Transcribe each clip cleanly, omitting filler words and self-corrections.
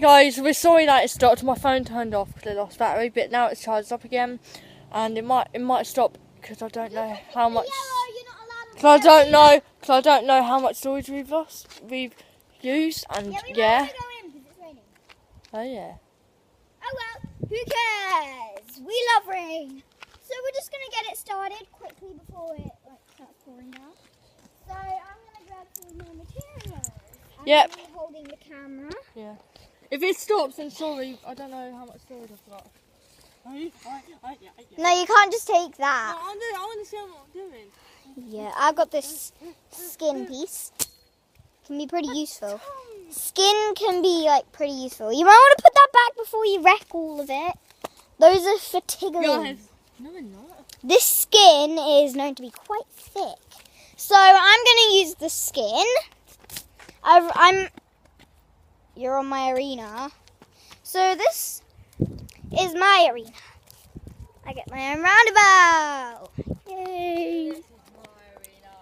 Guys, we're sorry that it stopped. My phone turned off because I lost battery, but now it's charged up again, and it might stop because I don't know how much. Because I don't know how much storage we've used, and yeah. Go in because it's raining. Oh yeah. Oh well, who cares? We love rain. So we're just gonna get it started quickly before it starts pouring down. So I'm gonna grab some more materials. Yep. I'm holding the camera. Yeah. If it stops, then sorry. I don't know how much storage I've got. No, you can't just take that. No, I want to see what I'm doing. Yeah, I've got this skin piece. Can be pretty useful. Skin can be pretty useful. You might want to put that back before you wreck all of it. Those are for tickling. Guys, no, we're not. This skin is known to be quite thick. So I'm going to use the skin. You're on my arena. So this is my arena. I get my own roundabout. Yay. This is my arena.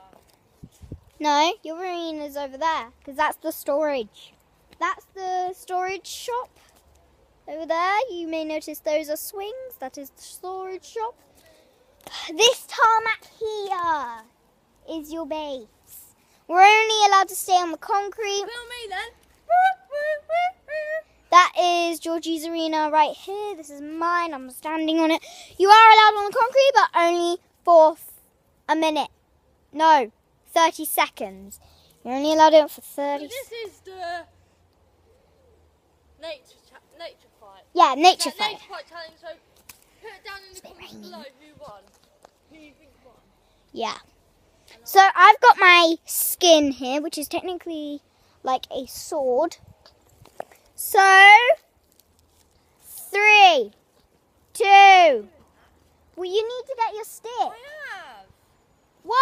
No, your arena's over there because that's the storage. That's the storage shop over there. You may notice those are swings. That is the storage shop. This tarmac here is your base. We're only allowed to stay on the concrete. Film me then. That is Georgie's arena right here. This is mine. I'm standing on it. You are allowed on the concrete, but only for a minute. No, 30 seconds. You're only allowed it for 30 seconds. So this is the nature fight. Yeah, nature fight. Nature fight challenge. So put it down in the comments below who won. Who you think won? Yeah. So I've got my skin here, which is technically like a sword. So 3, 2. Well, you need to get your stick. I have. 1.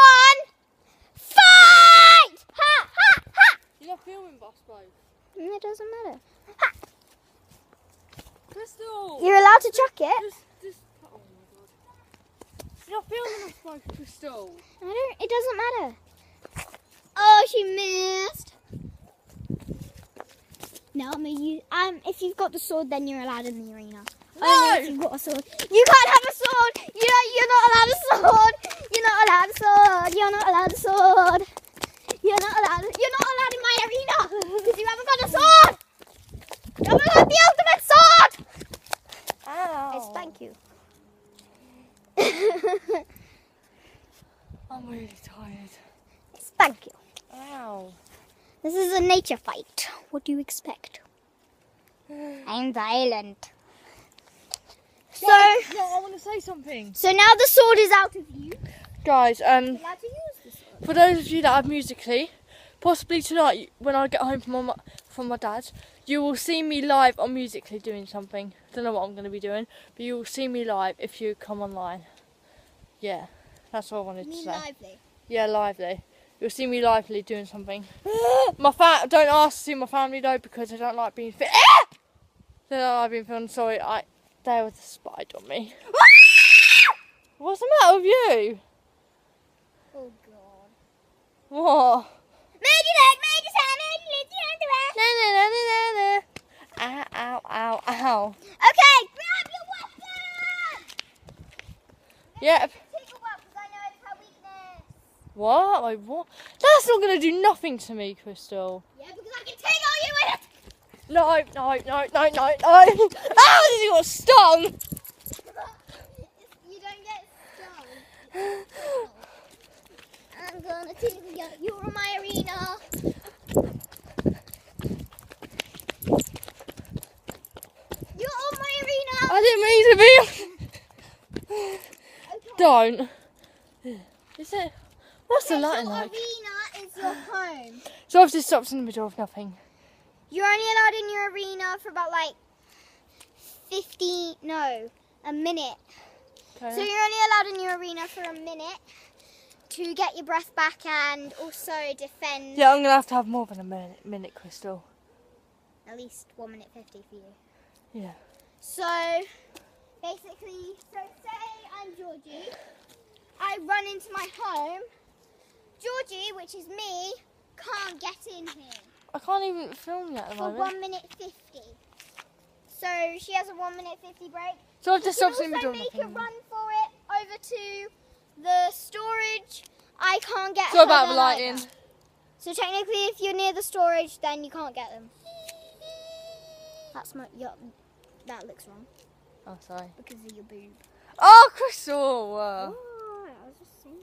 Fight! Ha ha ha! You're not filming, boss, bro. It doesn't matter. Ha. Crystal. You're allowed to chuck it. Just, oh my god. You're not filming us, bro, Crystal. It doesn't matter. Oh, she missed. No, I'm gonna use. If you've got the sword, then you're allowed in the arena. No. Only if you've got a sword. You can't have a sword. You're not allowed a sword. You're not allowed a sword. You're not allowed a sword. You're not allowed in my arena because you haven't got a sword. You haven't got the ultimate sword. Ow. It's thank you. I'm really tired. It's thank you. Ow. This is a nature fight. What do you expect? I'm violent. So, no, I want to say something. So now the sword is out of use. Guys, You're allowed to use the sword. for those of you that have Musically, possibly tonight when I get home from my dad's, you will see me live on Musically doing something. Don't know what I'm going to be doing, but you will see me live if you come online. Yeah, that's all I wanted to say. Lively. Yeah, lively. You'll see me lively doing something. Don't ask to see my family though because I don't like being filmed. They don't like being filmed. Sorry, there was a spider on me. What's the matter with you? Oh God. What? Major Ow, ow, ow, ow. Okay, grab your weapon. Yep. Tickle up because I know it's her weakness. What? Like what? That's not going to do nothing to me, Crystal. Yeah, because I can tickle you with it. No. Ow, you got stung. You don't get stung. I'm gonna tickle you. You're in my arena. You're on my arena. I didn't mean to be. Okay. Don't. Is it? What's the Okay, lighting so like? arena is your home. So I've just stopped in the middle of nothing. You're only allowed in your arena for about a minute. Okay. So you're only allowed in your arena for a minute to get your breath back and also defend. Yeah, I'm going to have more than a minute, Crystal. At least 1 minute 50 for you. Yeah. So basically, say I'm Georgie. I run into my home. Georgie, which is me, can't get in here I can't even film yet at the for moment. 1 minute 50. she has a 1 minute 50 break. So I've just You can stopped in the also middle. make a run for it over to the storage. I can't get So her about there the lighting. either. So technically, if you're near the storage, then you can't get them. That's my. That looks wrong Oh, sorry. because of your boob. Oh, Crystal! Oh, I was just saying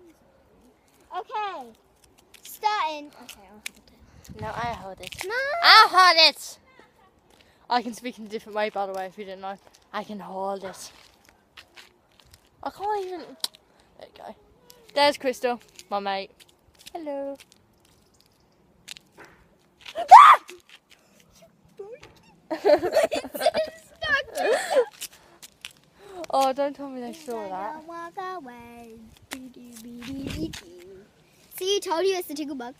something. Okay. Starting. Okay, I'll hold it. No, I hold it. No. I'll hold it! I can speak in a different way, by the way, if you didn't know. I can hold it. I can't even... There you go. There's Crystal, my mate. Hello. Oh, don't tell me they saw that. Walk away. See, told you it's the tickle bug.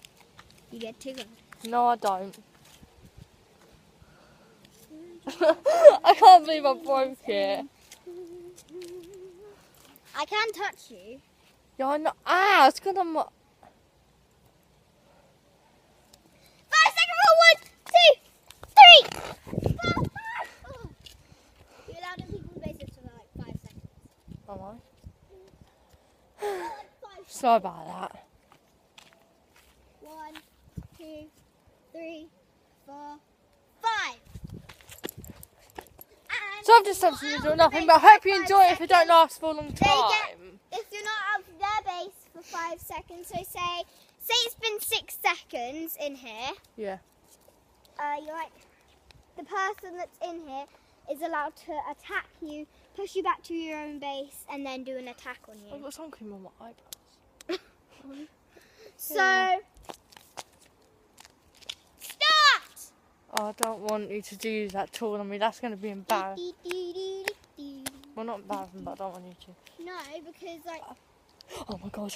You get tickled. No, I don't. I can't believe I broke it. I can touch you. Yeah, I know. Ah, it's because I'm... 5 second rule. 1, 2, 3, 4, 5. Oh. You're allowed in people's bases for like 5 seconds. Am I? Like 5 Sorry about that. 1, 2, 3, 4, 5. So I've just stopped to do nothing, but I hope you enjoy it if it don't last for a long time. If you're not out of their base for 5 seconds, so say it's been 6 seconds in here. Yeah. You're like, the person that's in here is allowed to attack you, push you back to your own base, and then do an attack on I've you. got sun cream on my eyebrows. So, start! Oh, I don't want you to do that tool on me. That's going to be embarrassing. Well, not embarrassing, but I don't want you to. No, because like. Oh my god.